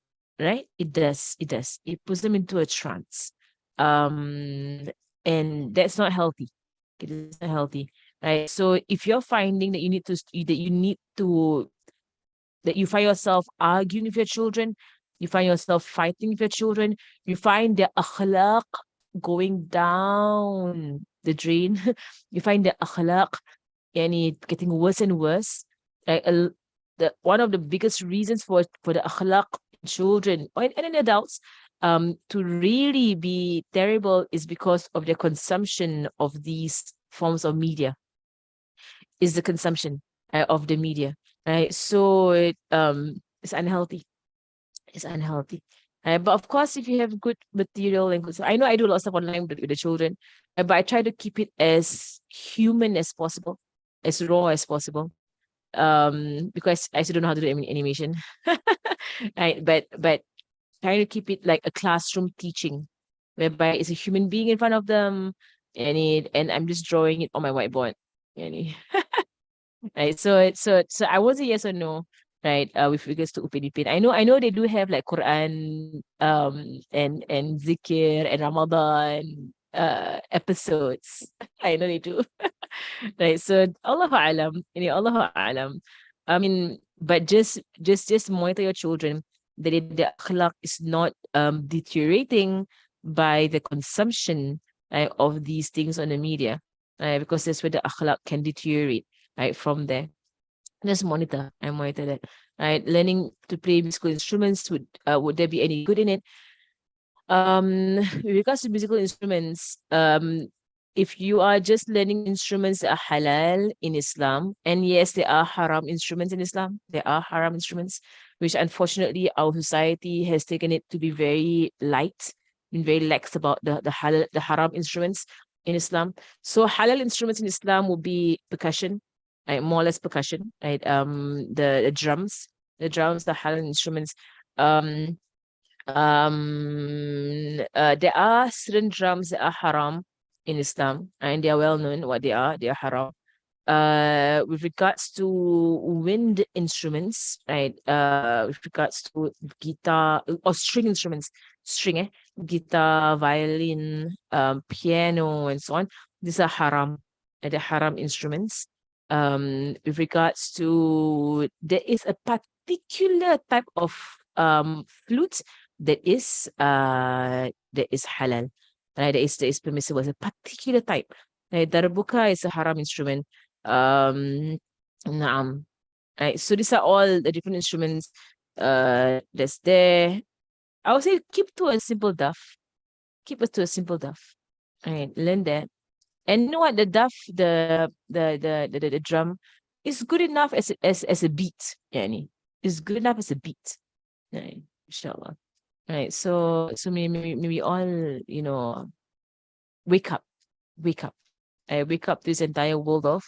right? It puts them into a trance, um and that's not healthy. It is not healthy, right? So if you're finding that you need to that you find yourself arguing with your children, you find yourself fighting with your children, you find their akhlaq going down the drain, you find their akhlaq getting worse and worse. Like, one of the biggest reasons for the akhlaq in children and in adults to really be terrible is because of the consumption of these forms of media, is the consumption of the media, right? So it's unhealthy. It's unhealthy. But of course, if you have good material and good, I know I do a lot of stuff online with the children, but I try to keep it as human as possible, as raw as possible. Because I still don't know how to do animation. Right, but trying to keep it like a classroom teaching, whereby it's a human being in front of them, and I'm just drawing it on my whiteboard. Yani. Right. So I was a yes or no, right? With regards to Upin Ipin. I know they do have like Quran, and Zikir and Ramadan episodes. I know they do. Right. So Allahu Alam, Allahu Alam. I mean, but just monitor your children that the akhlaq is not deteriorating by the consumption, right, of these things on the media. Because that's where the akhlaq can deteriorate, right, from there. Just monitor. I monitor that. Right. Learning to play musical instruments, would there be any good in it? With regards to musical instruments, if you are just learning instruments that are halal in Islam, and yes, there are haram instruments in Islam. There are haram instruments, which unfortunately our society has taken it to be very light, been very lax about the haram instruments in Islam. So halal instruments in Islam will be percussion, right? More or less percussion, right? The drums, the halal instruments. Um, there are certain drums that are haram in Islam, and they are well known what they are. They are haram. With regards to wind instruments, right? With regards to guitar or string instruments, guitar, violin, piano, and so on. These are haram. The haram instruments. With regards to, there is a particular type of flute that is halal, right? That is permissible. It's a particular type. Right? Darbuka is a haram instrument. Naam. Right? So these are all the different instruments that's there. I would say keep to a simple duff. Keep it to a simple duff. Right? Learn that. And you know what? The duff, the drum is good enough as a beat, yani. It's good enough as a beat. Right? Inshallah. Right. So maybe all, wake up, wake up. Wake up this entire world of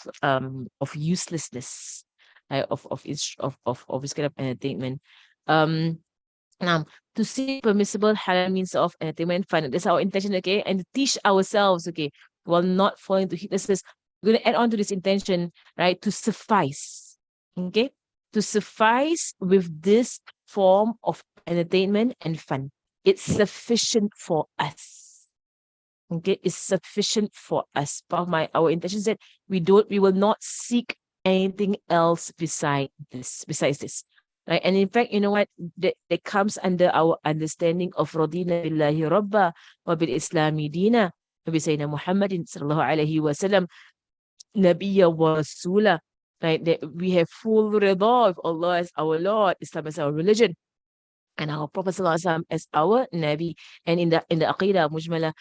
uselessness, of this kind of entertainment. Now, to see permissible halal means of entertainment fun. That's our intention, okay? And to teach ourselves, okay, while not falling into heedlessness. We're going to add on to this intention, right? To suffice, okay? To suffice with this form of entertainment and fun. It's sufficient for us. Okay, it's sufficient for us. Part of our intention is that we will not seek anything else besides this. Right? And in fact, you know what? That comes under our understanding of Radina billahi Rabba wa bil Islami Dina wa bi Sayyidina Muhammadin sallallahu alayhi wa sallam Nabiyya wa Rasula. Right? That we have full rida of Allah as our Lord, Islam as our religion, and our Prophet ﷺ as our Nabi. And in the Aqidah Mujmala,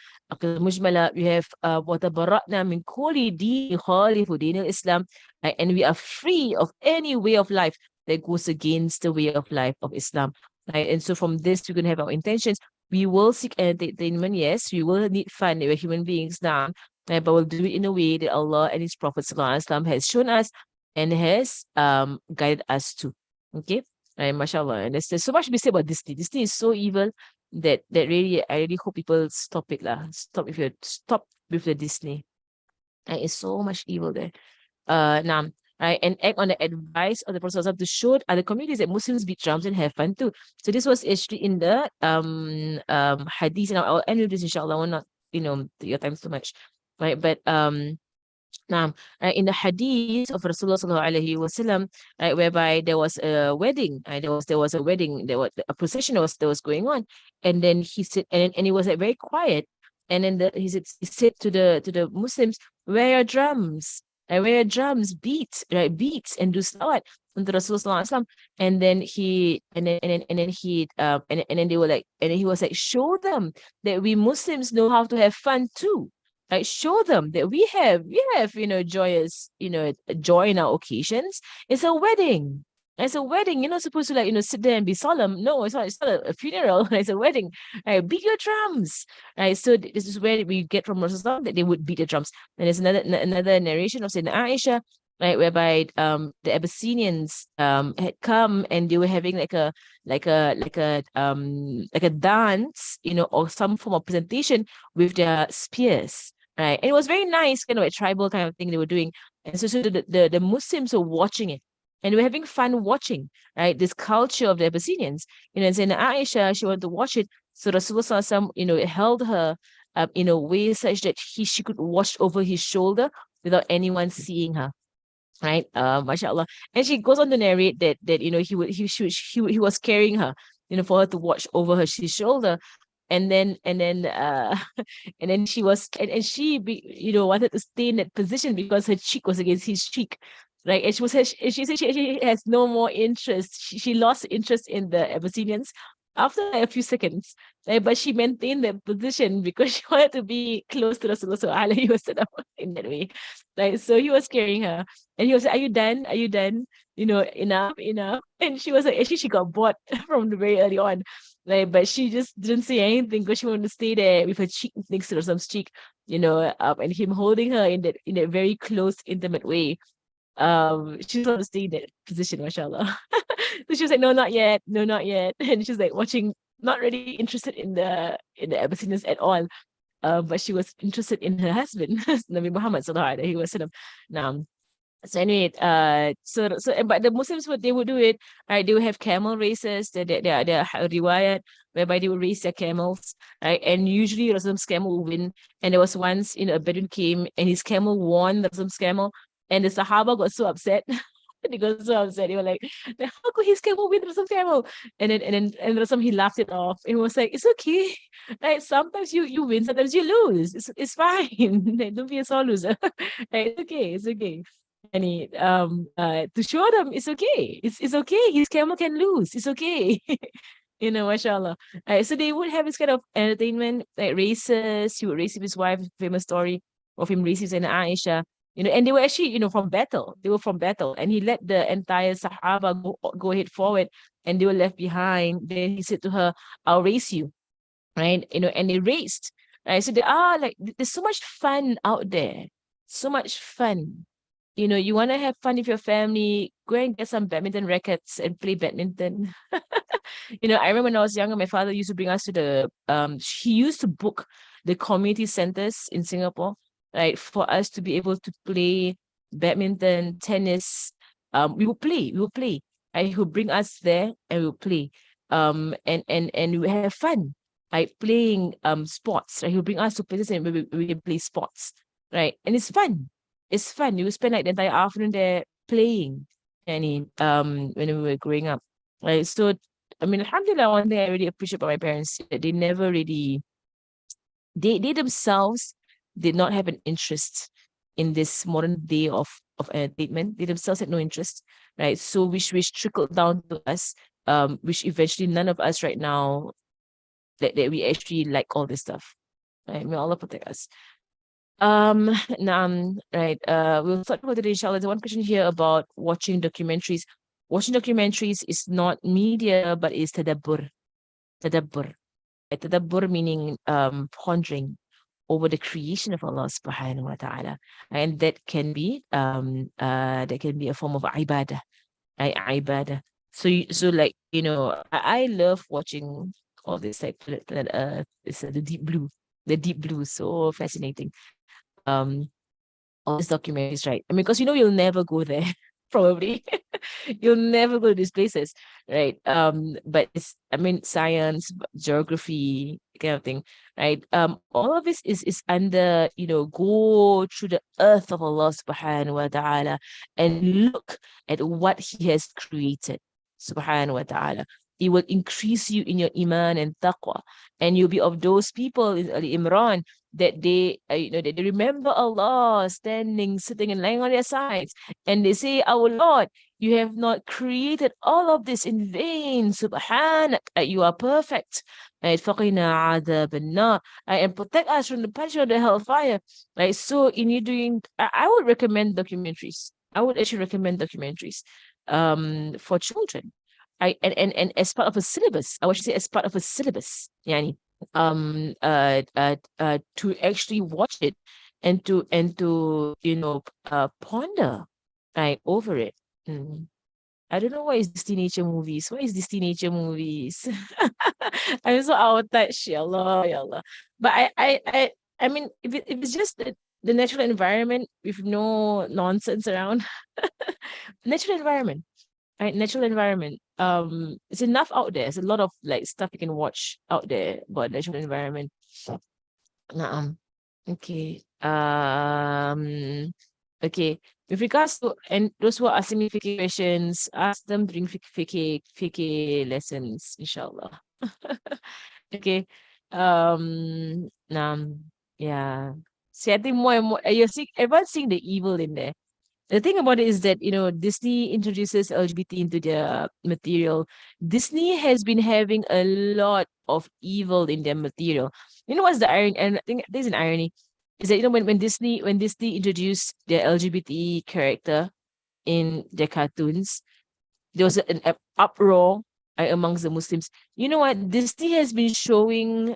we have وَتَبَرَّأْنَا مِنْ كُلِّ دِينٍ يُخَالِفُ دِينِ الْإِسْلَامِ, right? And we are free of any way of life that goes against the way of life of Islam. Right? And so from this, we're going to have our intentions. We will seek entertainment, yes. We will need fun. We're human beings now, right? But we'll do it in a way that Allah and His Prophet ﷺ has shown us and has guided us to. Okay? Right, mashallah. And there's so much to be said about Disney. Disney is so evil that really, I really hope people stop it lah. Stop with the Disney. And it's so much evil there. Now, right, and act on the advice of the Prophet to show other communities that Muslims beat drums and have fun too. So this was actually in the hadith, and I'll end with this inshallah. I will not, take your time too much. Right, but Now, in the hadith of Rasulullah sallallahu alaihi wasallam, right, whereby there was a wedding, there was a wedding, there was a procession that was going on, and then he said, and it was like very quiet, and then he said to the Muslims, "Where are your drums? Where are your drums? Beat, right? Beats and do salawat." And the Rasulullah sallallahu alaihi wasallam, and then and then they were like, and then he was like, "Show them that we Muslims know how to have fun too." Like, show them that we have joyous, joy in our occasions. It's a wedding. It's a wedding. You're not supposed to, like, sit there and be solemn. No, it's not a funeral. It's a wedding. Right? Beat your drums. Right. So this is where we get from Rasulullah that they would beat the drums. And there's another narration of Sayyidina Aisha, right, whereby the Abyssinians had come, and they were having like a dance, or some form of presentation with their spears. Right. And it was very nice, kind of a tribal kind of thing they were doing. And so the Muslims were watching it. And they were having fun watching, right? This culture of the Abyssinians. And then Aisha, she wanted to watch it. So Rasulullah SAW, held her in a way such that she could watch over his shoulder without anyone seeing her. Right, mashallah. And she goes on to narrate that he was carrying her, for her to watch over his shoulder. And then and then she was and she wanted to stay in that position because her cheek was against his cheek, right? And she said she actually has no more interest. She lost interest in the Abyssinians after a few seconds, right? But she maintained that position because she wanted to be close to Rasulullah sallallahu alaihi wasallam in that way. Right. So he was carrying her, and he was like, "Are you done? Are you done? Enough." And she was like, actually, she got bored from the very early on. Like, but she just didn't say anything because she wanted to stay there with her cheek next to Rasul's cheek, and him holding her in that very close, intimate way. She just wanted to stay in that position, mashallah. So she was like, "No, not yet, no, not yet." And she's like watching, not really interested in the Abyssinians at all. But she was interested in her husband, Nabi Muhammad sallallahu alaihi wasallam. Now, so anyway, but the Muslims, what they would do it, right? They would have camel races. There are riwayat whereby they would race their camels, right? And usually Rasul's camel would win. And there was once, a Bedouin came and his camel won Rasul's camel, and the Sahaba got so upset. They got so upset. They were like, "How could his camel win Rasul's camel?" And Rasul, he laughed it off. And he was like, "It's okay. Right? Sometimes you win, sometimes you lose. It's fine. Like, don't be a sore loser. Right? It's okay. It's okay." And to show them it's okay. It's okay. His camel can lose. It's okay. Mashallah. So they would have this kind of entertainment, like races. He would race with his wife, famous story of him racing and Aisha. And they were actually, from battle. They were from battle. And he let the entire Sahaba go ahead forward, and they were left behind. Then he said to her, "I'll race you." Right? And they raced. Right. So there are like there's so much fun out there. So much fun. You want to have fun with your family, go and get some badminton rackets and play badminton. I remember when I was younger, my father used to bring us to he used to book the community centers in Singapore, right, for us to be able to play badminton, tennis. We will play. Right? He would bring us there and we will play. And we have fun, right, playing sports. Right? He'll bring us to places and we can play sports, right? And it's fun. It's fun. You spend like the entire afternoon there playing, when we were growing up. Right. So I mean, alhamdulillah, one thing I really appreciate about my parents, that they never really they themselves did not have an interest in this modern day of entertainment. They themselves had no interest, right? So which trickled down to us, which eventually none of us right now that we actually like all this stuff. Right? May Allah protect us. Right. We'll talk about it inshallah. There's one question here about watching documentaries. Watching documentaries is not media, but is tadabbur. Tadabbur. Tadabbur meaning pondering over the creation of Allah subhanahu wa ta'ala. And that can be a form of ibadah. Right? Ibadah. So like, I love watching all this like planet Earth, the deep blue. The deep blue, so fascinating. All these documentaries, right? I mean, because you'll never go there. probably. You'll never go to these places, right? But it's, I mean, science, geography, kind of thing, right? All of this is under, go through the earth of Allah subhanahu wa ta'ala and look at what He has created, subhanahu wa ta'ala. It will increase you in your iman and taqwa, and you'll be of those people in Ali Imran that that they remember Allah standing, sitting, and lying on their sides, and they say, "Our Lord, you have not created all of this in vain. Subhanak, you are perfect. Right? فَقِنَا عَذَابَ النَّارِ. Right? And protect us from the punishment of the hellfire." Right? So in you doing, I would recommend documentaries. I would actually recommend documentaries for children. And as part of a syllabus, I would say as part of a syllabus, yani, to actually watch it and to ponder, right, over it. Mm. I don't know what is this teenager movies. What is this teenager movies? I'm so out of touch, ya Allah, ya Allah. But I mean, if it's just the natural environment with no nonsense around, natural environment, right? Natural environment. It's enough out there. There's a lot of like stuff you can watch out there about natural environment. Naam. Okay. Okay. With regards to, and those who are asking me fiqh questions, ask them during fiqh lessons, inshallah. Okay. Yeah. See, I think more and more you're seeing everyone's seeing the evil in there. The thing about it is that, Disney introduces LGBT into their material. Disney has been having a lot of evil in their material. You know what's the irony? And I think there's an irony. Is that, when Disney introduced their LGBT character in their cartoons, there was an uproar amongst the Muslims. You know what? Disney has been showing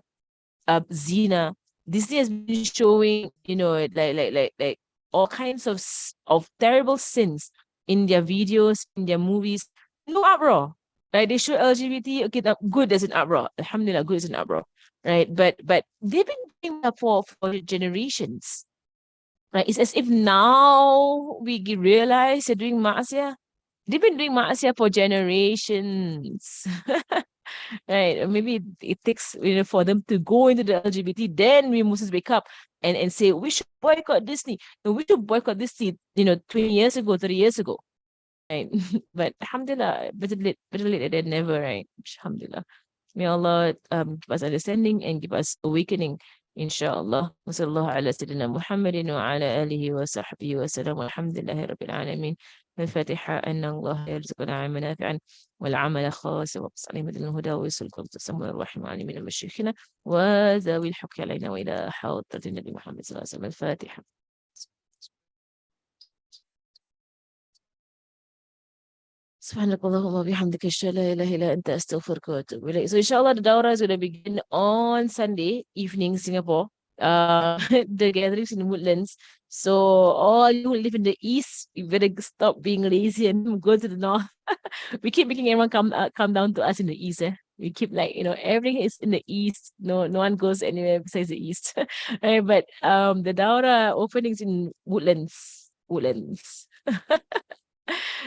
Zina. Disney has been showing, like all kinds of terrible sins in their videos, in their movies. No uproar. Right? They show LGBT, okay, good as an uproar. Alhamdulillah, good as an uproar. Right? But they've been doing that for generations. Right? It's as if now we realize they're doing ma'asiyah. They've been doing ma'asiyah for generations. Right? Or maybe it takes, for them to go into the LGBT, then we Muslims wake up and say we should boycott Disney. No, we should boycott Disney, 20 years ago, 30 years ago. Right? But alhamdulillah, better late than never, right? Alhamdulillah. May Allah give us understanding and give us awakening, inshallah. Wa sallallahu ala sayyidina Muhammadin wa ala alihi wa sahbihi wa sallam. Alhamdulillahi rabbil alamin. الفاتحة أن الله يرزقنا علما نافعا والعمل خاصا وقص علينا من الهدى ويسلكم تسمى الرحم علينا مشيخنا وذوي الحق علينا وإلى حوضة النبي محمد صلى الله عليه وسلم. الفاتحة. سبحانك اللهم وبحمدك أشهد أن لا إله إلا أنت أستغفرك وأتوب إليك. So inshallah the Dawrah is going to begin on Sunday evening, Singapore. The gatherings in Woodlands. So all you who live in the east, you better stop being lazy and go to the north. We keep making everyone come down to us in the east. We keep everything is in the east. No one goes anywhere besides the east. Right, but the Dawrah openings in Woodlands. Woodlands.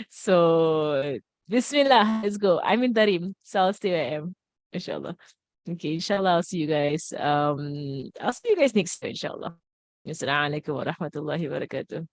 So Bismillah, let's go. I'm in Tarim, so I'll stay where I am. Inshallah. Okay, inshallah, I'll see you guys. I'll see you guys next time, inshallah. Assalamu alaikum wa rahmatullahi wa barakatuh.